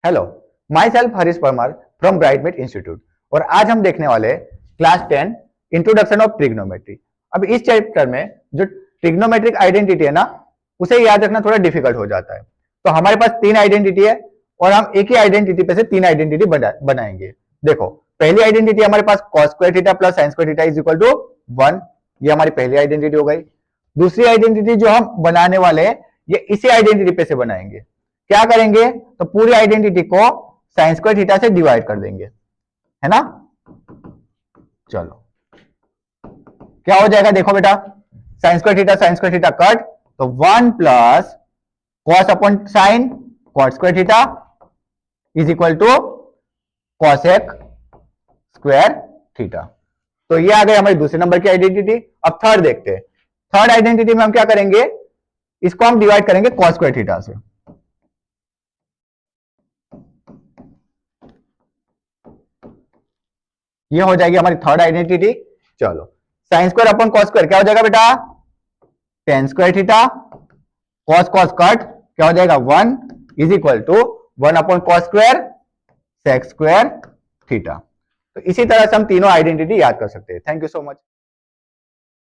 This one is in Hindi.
Hello, myself Harish Parmar from Brightmate institute और आज हम देखने वाले क्लास 10 इंट्रोडक्शन ऑफ ट्रिग्नोमेट्री। अब इस चैप्टर में जो ट्रिग्नोमेट्रिक आइडेंटिटी है ना, उसे याद रखना थोड़ा डिफिकल्ट हो जाता है। तो हमारे पास तीन आइडेंटिटी है और हम एक ही आइडेंटिटी पे से तीन आइडेंटिटी बनाएंगे। देखो, पहली आइडेंटिटी हमारे पास cos square theta plus sin square theta is equal to 1, ये हमारी पहली आइडेंटिटी हो गई। दूसरी आइडेंटिटी जो हम बनाने वाले हैं, ये इसी आइडेंटिटी पे से बनाएंगे। क्या करेंगे, तो पूरी आइडेंटिटी को sin स्क्वायर थीटा से डिवाइड कर देंगे, है ना। चलो, क्या हो जाएगा, देखो बेटा, sin स्क्वायर थीटा कट, तो 1 plus cos upon sine cot square theta is equal to cosec square theta. तो ये आ गई हमारी दूसरे नंबर की आइडेंटिटी। अब थर्ड देखते हैं। थर्ड आइडेंटिटी में हम क्या करेंगे, इसको हम डिवाइड करेंगे cos स्क्वायर थीटा से। ये हो जाएगी हमारी थर्ड आइडेंटिटी। चलो, sine square upon cos square क्या हो जाएगा बेटा, tan square theta, cos cos cut क्या हो जाएगा 1 is equal to 1 upon cos square sec square theta. तो इसी तरह से हम तीनों आइडेंटिटी याद कर सकते हैं। Thank you so much.